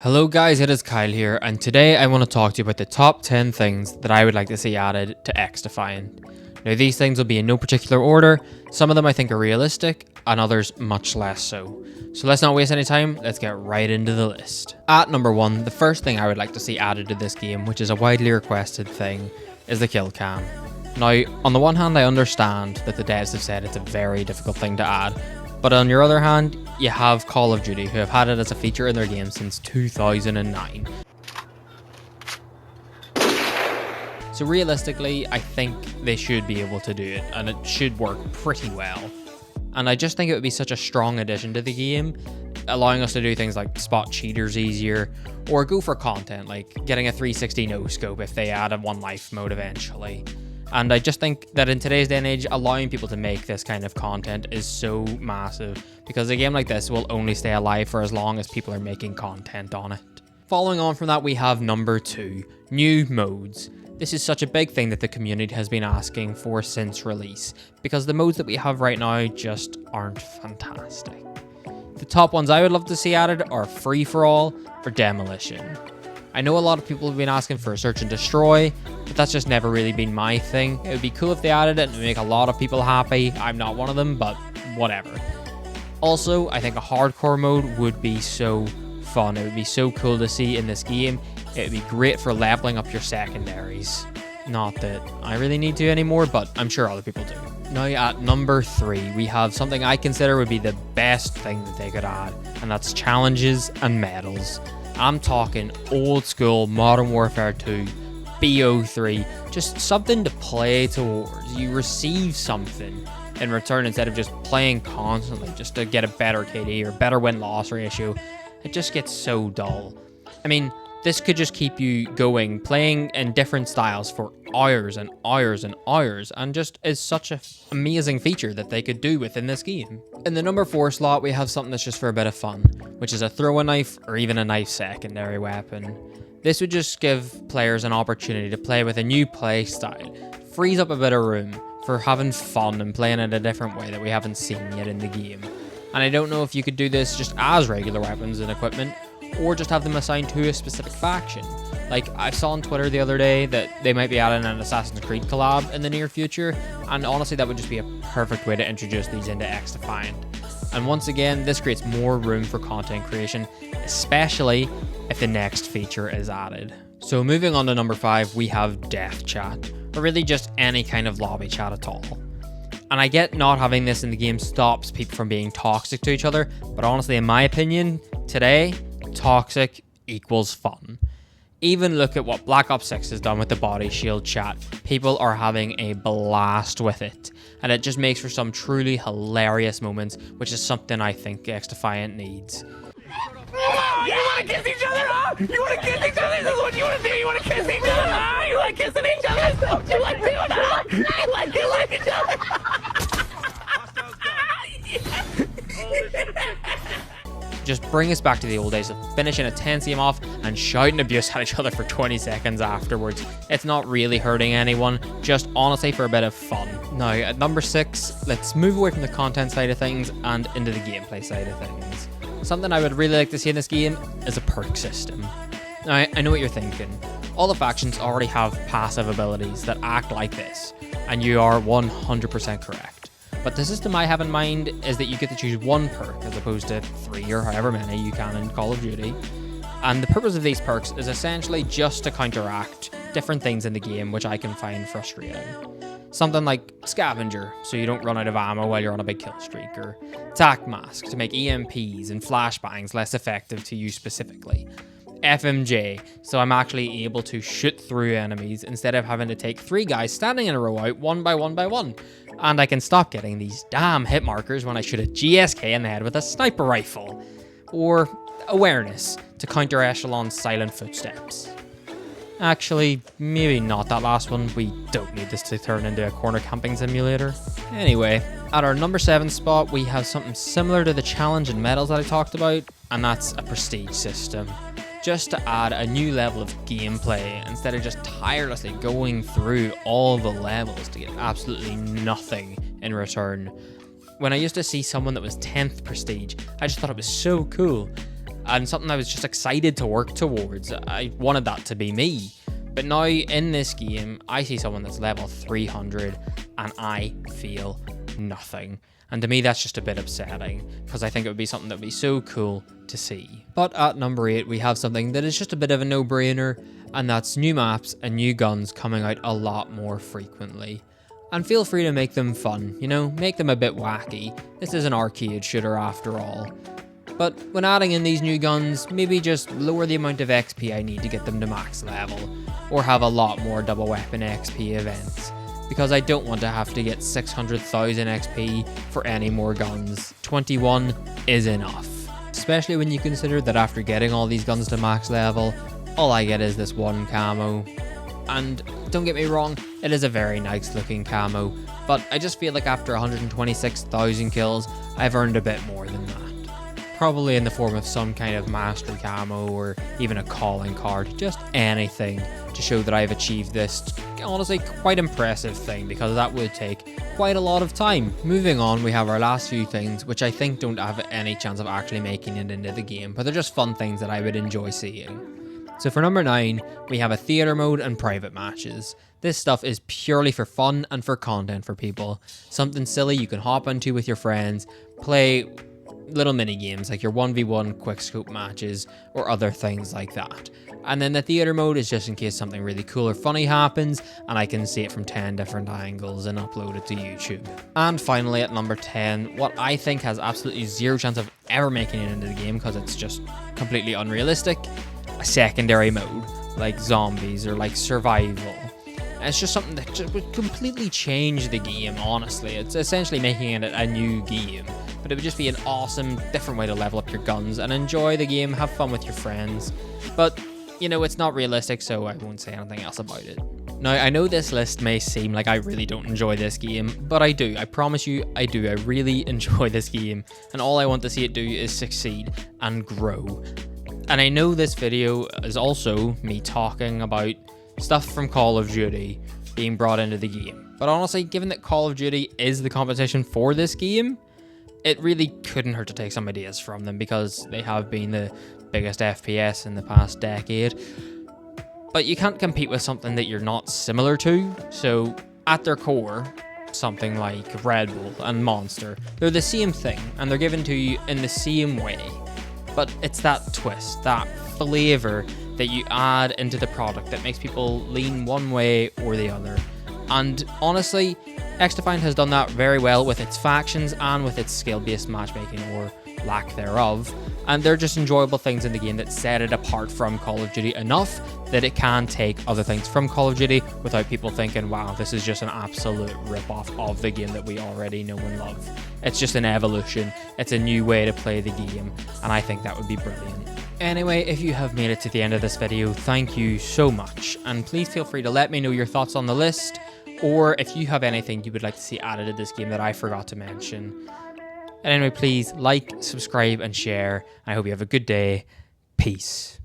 Hello guys, it is Kyle here, and today I want to talk to you about the top 10 things that I would like to see added to Xdefiant. Now these things will be in no particular order. Some of them I think are realistic, and others much less so. So let's not waste any time, let's get right into the list. At number 1, the first thing I would like to see added to this game, which is a widely requested thing, is the kill cam. Now, on the one hand I understand that the devs have said it's a very difficult thing to add, but on your other hand, you have Call of Duty, who have had it as a feature in their game since 2009. So realistically, I think they should be able to do it, and it should work pretty well. And I just think it would be such a strong addition to the game, allowing us to do things like spot cheaters easier, or go for content like getting a 360 no-scope if they add a one life mode eventually. And I just think that in today's day and age, allowing people to make this kind of content is so massive, because a game like this will only stay alive for as long as people are making content on it. Following on from that, we have number 2, new modes. This is such a big thing that the community has been asking for since release, because the modes that we have right now just aren't fantastic. The top ones I would love to see added are Free For All or Demolition. I know a lot of people have been asking for Search and Destroy, but that's just never really been my thing. It would be cool if they added it and it would make a lot of people happy. I'm not one of them, but whatever. Also, I think a hardcore mode would be so fun. It would be so cool to see in this game. It would be great for leveling up your secondaries. Not that I really need to anymore, but I'm sure other people do. Now at number 3, we have something I consider would be the best thing that they could add, and that's challenges and medals. I'm talking old school Modern Warfare 2, BO3, just something to play towards. You receive something in return instead of just playing constantly just to get a better KD or better win-loss ratio. It just gets so dull. I mean, this could just keep you going, playing in different styles for hours and hours and hours, and just is such an amazing feature that they could do within this game. In the number 4 slot, we have something that's just for a bit of fun, which is a throw-a knife or even a knife secondary weapon. This would just give players an opportunity to play with a new play style, frees up a bit of room for having fun and playing in a different way that we haven't seen yet in the game. And I don't know if you could do this just as regular weapons and equipment, or just have them assigned to a specific faction. Like, I saw on Twitter the other day that they might be adding an Assassin's Creed collab in the near future, and honestly that would just be a perfect way to introduce these into Xdefiant. And once again, this creates more room for content creation, especially if the next feature is added. So moving on to number 5, we have death chat, or really just any kind of lobby chat at all. And I get not having this in the game stops people from being toxic to each other, but honestly, in my opinion, today, toxic equals fun. Even look at what Black Ops 6 has done with the body shield chat. People are having a blast with it, and it just makes for some truly hilarious moments, which is something I think Xdefiant needs. You wanna kiss each other, huh? You wanna kiss each other? This is what you wanna do? You wanna kiss each other, huh? You like kissing each other? Don't you like doing that? You like each other? Just bring us back to the old days of finishing a tensium off and shouting abuse at each other for 20 seconds afterwards. It's not really hurting anyone, just honestly for a bit of fun. Now, at number 6, let's move away from the content side of things and into the gameplay side of things. Something I would really like to see in this game is a perk system. Now, I know what you're thinking. All the factions already have passive abilities that act like this, and you are 100% correct. But the system I have in mind is that you get to choose one perk as opposed to 3 or however many you can in Call of Duty. And the purpose of these perks is essentially just to counteract different things in the game which I can find frustrating. Something like Scavenger, so you don't run out of ammo while you're on a big kill streak, or Tac Mask to make EMPs and flashbangs less effective to you specifically. FMJ, so I'm actually able to shoot through enemies instead of having to take 3 guys standing in a row out one by one by one. And I can stop getting these damn hit markers when I shoot a GSK in the head with a sniper rifle. Or Awareness, to counter Echelon's silent footsteps. Actually, maybe not that last one. We don't need this to turn into a corner camping simulator. Anyway, at our number 7 spot, we have something similar to the challenge and medals that I talked about, and that's a prestige system. Just to add a new level of gameplay instead of just tirelessly going through all the levels to get absolutely nothing in return. When I used to see someone that was 10th prestige, I just thought it was so cool. and something I was just excited to work towards. I wanted that to be me. But now in this game, I see someone that's level 300 and I feel nothing. And to me, that's just a bit upsetting, because I think it would be something that would be so cool to see. But at number 8, we have something that is just a bit of a no-brainer, and that's new maps and new guns coming out a lot more frequently. And feel free to make them fun, you know, make them a bit wacky. This is an arcade shooter after all. But when adding in these new guns, maybe just lower the amount of XP I need to get them to max level, or have a lot more double weapon XP events, because I don't want to have to get 600,000 XP for any more guns. 21 is enough. Especially when you consider that after getting all these guns to max level, all I get is this one camo. And don't get me wrong, it is a very nice looking camo, but I just feel like after 126,000 kills, I've earned a bit more than that. Probably in the form of some kind of mastery camo or even a calling card, just anything to show that I've achieved this, honestly, quite impressive thing, because that would take quite a lot of time. Moving on, we have our last few things, which I think don't have any chance of actually making it into the game, but they're just fun things that I would enjoy seeing. So for number 9, we have a theater mode and private matches. This stuff is purely for fun and for content for people. Something silly you can hop into with your friends, play little mini games like your 1v1 quickscope matches or other things like that. And then the theater mode is just in case something really cool or funny happens and I can see it from 10 different angles and upload it to YouTube. And finally at number 10, what I think has absolutely zero chance of ever making it into the game because it's just completely unrealistic, a secondary mode like zombies or like survival. And it's just something that just would completely change the game, honestly. It's essentially making it a new game. But it would just be an awesome, different way to level up your guns and enjoy the game, have fun with your friends. But, you know, it's not realistic, so I won't say anything else about it. Now, I know this list may seem like I really don't enjoy this game, but I do. I promise you, I do. I really enjoy this game, and all I want to see it do is succeed and grow. And I know this video is also me talking about stuff from Call of Duty being brought into the game. But honestly, given that Call of Duty is the competition for this game, it really couldn't hurt to take some ideas from them, because they have been the biggest FPS in the past decade. But you can't compete with something that you're not similar to. So at their core, something like Red Bull and Monster, they're the same thing and they're given to you in the same way. But it's that twist, that flavor that you add into the product that makes people lean one way or the other. And honestly, Xdefiant has done that very well with its factions and with its skill-based matchmaking, or lack thereof. And they're just enjoyable things in the game that set it apart from Call of Duty enough that it can take other things from Call of Duty without people thinking, wow, this is just an absolute rip-off of the game that we already know and love. It's just an evolution. It's a new way to play the game, and I think that would be brilliant. Anyway, if you have made it to the end of this video, thank you so much, and please feel free to let me know your thoughts on the list, or if you have anything you would like to see added to this game that I forgot to mention. And anyway, please like, subscribe, and share. I hope you have a good day. Peace.